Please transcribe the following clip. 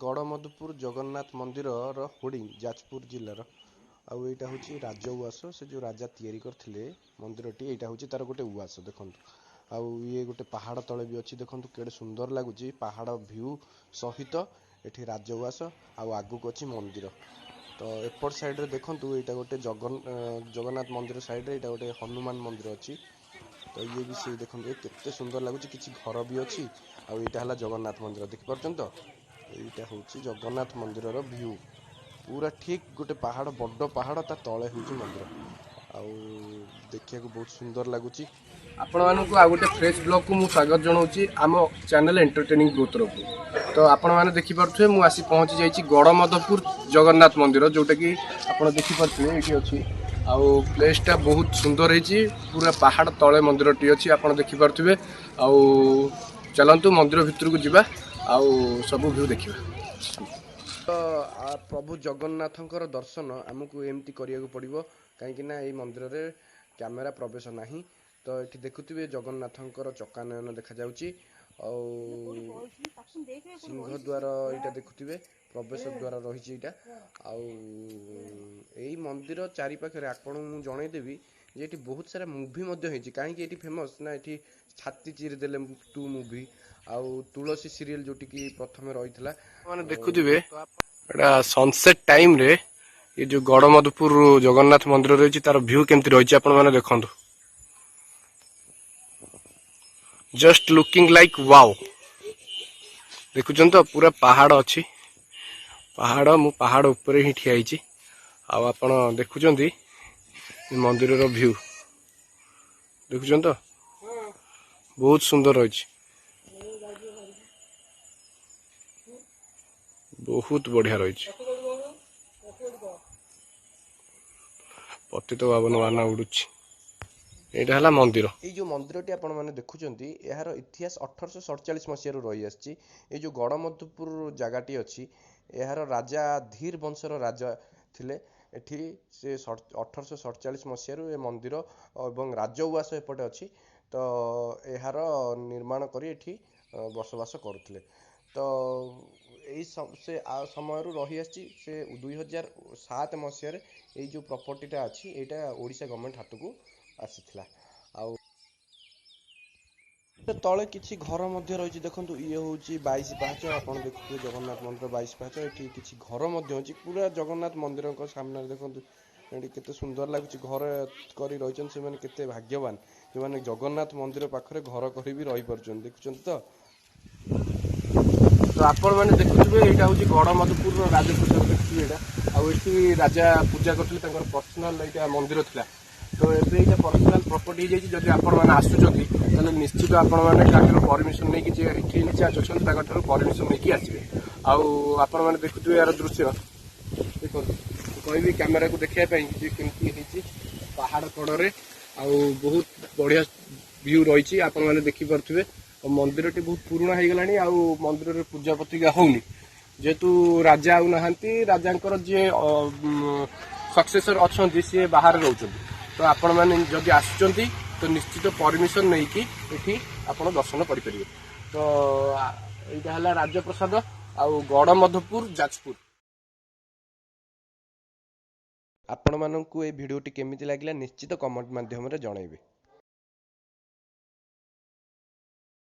गड़मधुपुर जगन्नाथ मंदिर होर्डिंग जाजपुर जिलार आउ यहाँ हूँ राज उआस से जो राजा तैयारी करते मंदिर टी यहाँ हूँ तार गोटे उआस देखो आउ ये गोटे पहाड़ तले भी अच्छी देखो केड़े सुंदर लगुच पहाड़ भ्यू सहित ये राज उआस आउ आगुक अच्छी मंदिर तो एपट साइड रे देखु यहाँ गोटे जगन्नाथ मंदिर साइड रे गोटे हनुमान मंदिर अच्छी तो ये भी सी देखो केते सुंदर लगुच कि घर भी अच्छी आउ यहाँ है जगन्नाथ मंदिर देखिपुर तो यहाँ हूँ जगन्नाथ मंदिर व्यू पूरा ठीक गोटे पहाड़ बड़ पहाड़ ता तले हूँ मंदिर आउ देखिया बहुत सुंदर लगुच आपण मानक आ गोटे फ्रेश ब्लॉग को मु स्वागत जनाऊँगी आम चैनल एंटरटेनिंग ग्रो तरफ तो आपण मैंने देखिपे मुझे आसी पहुँची जाइए गड़मधुपुर जगन्नाथ मंदिर जोटा कि आप देखिपे ये अच्छी आउ प्लेसटा बहुत सुंदर है पूरा पहाड़ तले मंदिर टी अच्छी आप देखिपे आउ चलतु मंदिर भितर को जावा आउ सब व्यू देखा तो प्रभु जगन्नाथंकर दर्शन आमको एमती करिया पड़ो कहीं ये मंदिर रे कैमेरा प्रवेश नहीं तो ये देखुवे जगन्नाथंकर चकानयन देखा जाउची सिंह द्वार यहाँ देखुवे प्रवेश द्वार रही यही मंदिर चारिपाखे आपण जनईदेवी ये बहुत सारा मूवी कहीं फेमस ना ये छाती चिरीदेले 2 मूवी आउ तुलसी सीरियल जोटी की प्रथम रही मैंने देखुवे सनसेट टाइम रे ये जो गड़मधुपुर जगन्नाथ मंदिर रही तार व्यू केमती रही आप देखु जस्ट लुकिंग लाइक वाओ देखुन तो पूरा पहाड़ अच्छी पहाड़ मु पहाड़ ऊपर ही ठिया आपण देखुं मंदिर व्यू देखुन तो बहुत सुंदर रही बहुत बढ़िया रही पतित पावन बाना उड़ू यहाँ मंदिर ये जो मंदिर आपण मैंने देखुं यार इतिहास 1847 मसीह रही आसी ये जो गड़मधुपुर जगहटी अच्छी यार राजा धीर वंशर राजा थिले एठी से 1847 मसीह ये मंदिर और राज उआस एपटे अच्छी तो यार निर्माण करी एठी बसवास करुले तो यही से समय रही आसी से 2007 मसीह ये जो प्रॉपर्टीटा अच्छी यहाँ ओडिशा गवर्नमेंट हाथ को आसीथिला आउ तले किछि घर मध्य रही देखो ये हूँ 22 पाहाच आप देखुए जगन्नाथ मंदिर 22 पाहाच ये किछि घर मध्य होची पूरा जगन्नाथ मंदिर सामने देखो ये केते सुंदर लगुच घर करी रही से माने केते भाग्यवान जो माने जगन्नाथ मंदिर पाखरे घर करी भी रही परछन देखुछन तो आपण मैंने देखुए यहाँ हूँ गड़मधुपुर राजप्रसाद देखिए यहाँ आउ राजा पूजा करते पर्सनाल यहाँ मंदिर था तो ये पर्सनाल प्रॉपर्टी हो जब आपण मैंने आसुँच निश्चित आपण मैंने परमिशन नहीं कि इंचार्ज अच्छा परमिशन नहीं आसवे आपण मैंने देखुए यार दृश्य देखो कहबी कैमेरा को देखापी कमी पहाड़ कड़े आउ बहुत बढ़िया व्यू रही आपण मैंने देखिपे मंदिर टी बहुत पुराना हो गलानी आउ मंदिर रे पूजा पत्रिका होनी जेहेतु राजा आउ नहांती राजांकर जे सक्सेसर अच्छा सी बाहर रोचंती तो आपण मैंने जदि आसुचंती तो निश्चित परमिशन नहीं कि एठी आपण दर्शन करें तो यहाँ है राजप्रसाद आउ गड़मधुपुर जाजपुर आपण मानकु ए भिडियोटी केमिति लागला निश्चित कमेंट माध्यम रे जणाइबे।